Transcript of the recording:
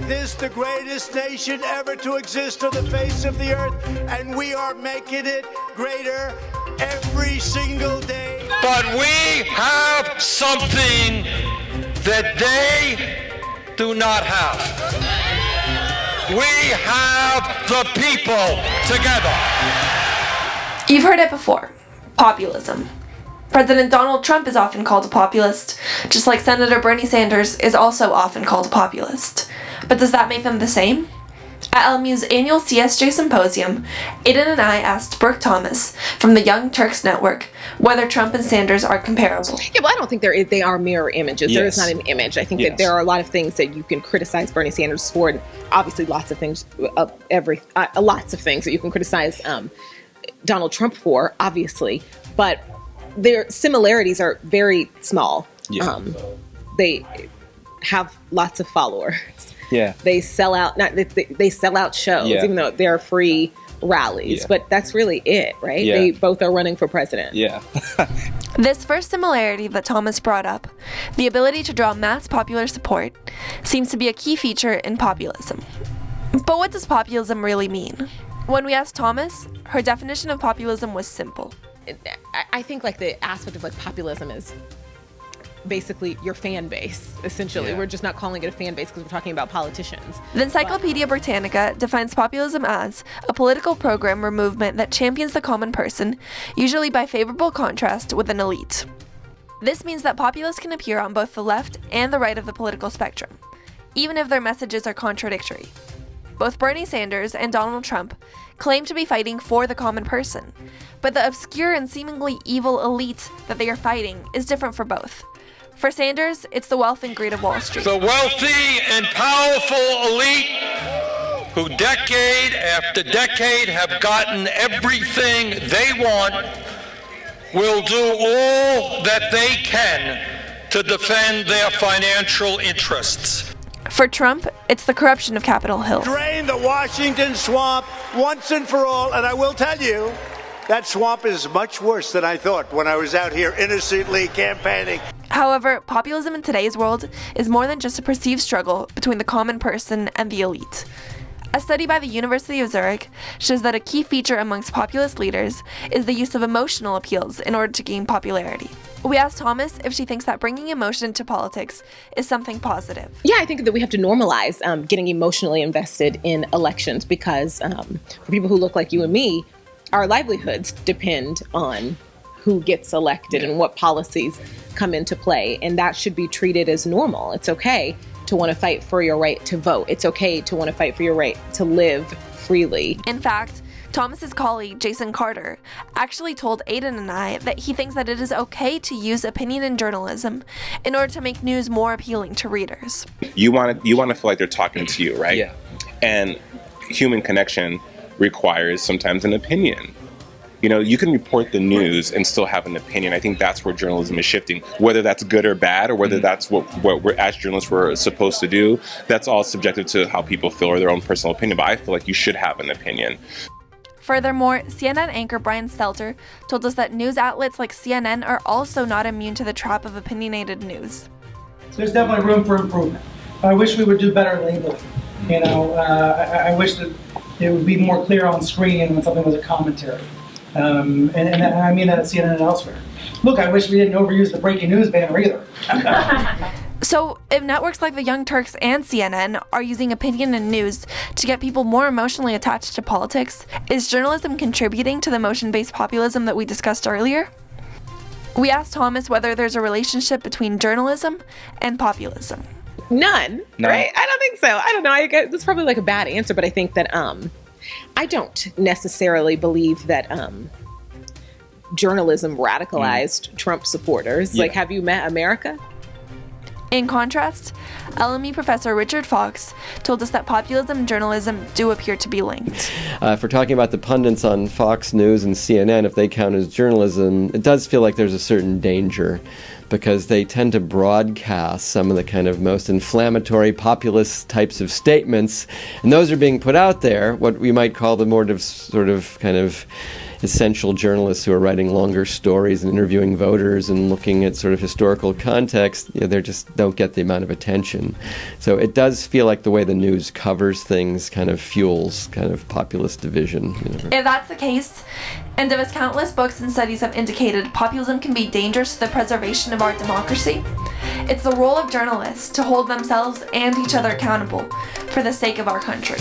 this the greatest nation ever to exist on the face of the earth, and we are making it greater every single day. But we have something that they do not have. We have the people together. You've heard it before. Populism. President Donald Trump is often called a populist, just like Senator Bernie Sanders is also often called a populist. But does that make them the same? At LMU's annual CSJ symposium, Aidan and I asked Brooke Thomas from the Young Turks Network whether Trump and Sanders are comparable. Yeah, well, I don't think they are mirror images. Yes. There is not an image. I think that there are a lot of things that you can criticize Bernie Sanders for, and obviously lots of things that you can criticize Donald Trump for, obviously, but their similarities are very small. Yeah. They have lots of followers. Yeah. They sell out. They sell out shows, even though they're free rallies. Yeah. But that's really it, right? Yeah. They both are running for president. Yeah. This first similarity that Thomas brought up, the ability to draw mass popular support, seems to be a key feature in populism. But what does populism really mean? When we asked Thomas, her definition of populism was simple. I think like the aspect of like populism is basically your fan base, essentially. Yeah. We're just not calling it a fan base because we're talking about politicians. The Encyclopedia Britannica defines populism as a political program or movement that champions the common person, usually by favorable contrast with an elite. This means that populists can appear on both the left and the right of the political spectrum, even if their messages are contradictory. Both Bernie Sanders and Donald Trump claim to be fighting for the common person, but the obscure and seemingly evil elite that they are fighting is different for both. For Sanders, it's the wealth and greed of Wall Street. The wealthy and powerful elite who decade after decade have gotten everything they want will do all that they can to defend their financial interests. For Trump, it's the corruption of Capitol Hill. Drain the Washington swamp once and for all, and I will tell you, that swamp is much worse than I thought when I was out here innocently campaigning. However, populism in today's world is more than just a perceived struggle between the common person and the elite. A study by the University of Zurich shows that a key feature amongst populist leaders is the use of emotional appeals in order to gain popularity. We asked Thomas if she thinks that bringing emotion to politics is something positive. Yeah, I think that we have to normalize getting emotionally invested in elections because for people who look like you and me, our livelihoods depend on who gets elected and what policies come into play, and that should be treated as normal. It's okay to want to fight for your right to vote. It's okay to want to fight for your right to live freely. In fact, Thomas's colleague, Jason Carter, actually told Aidan and I that he thinks that it is okay to use opinion in journalism in order to make news more appealing to readers. You want to feel like they're talking to you, right? Yeah. And human connection requires sometimes an opinion. You know, you can report the news and still have an opinion. I think that's where journalism is shifting. Whether that's good or bad, or whether that's what we're, as journalists, we're supposed to do, that's all subjective to how people feel or their own personal opinion. But I feel like you should have an opinion. Furthermore, CNN anchor Brian Stelter told us that news outlets like CNN are also not immune to the trap of opinionated news. There's definitely room for improvement. I wish we would do better labeling. You know, I wish that it would be more clear on screen when something was a commentary. And I mean that at CNN and elsewhere. Look, I wish we didn't overuse the breaking news banner either. So, if networks like the Young Turks and CNN are using opinion and news to get people more emotionally attached to politics, is journalism contributing to the emotion-based populism that we discussed earlier? We asked Thomas whether there's a relationship between journalism and populism. None, right? I don't think so. I don't know. That's probably like a bad answer, but I think that I don't necessarily believe that journalism radicalized Trump supporters. Yeah. Like, have you met America? In contrast, LME professor Richard Fox told us that populism and journalism do appear to be linked. If we're talking about the pundits on Fox News and CNN, if they count as journalism, it does feel like there's a certain danger because they tend to broadcast some of the kind of most inflammatory populist types of statements, and those are being put out there, what we might call the more sort of kind of essential journalists who are writing longer stories and interviewing voters and looking at sort of historical context, they just don't get the amount of attention. So it does feel like the way the news covers things kind of fuels kind of populist division. If that's the case, and as countless books and studies have indicated, populism can be dangerous to the preservation of our democracy, it's the role of journalists to hold themselves and each other accountable for the sake of our country.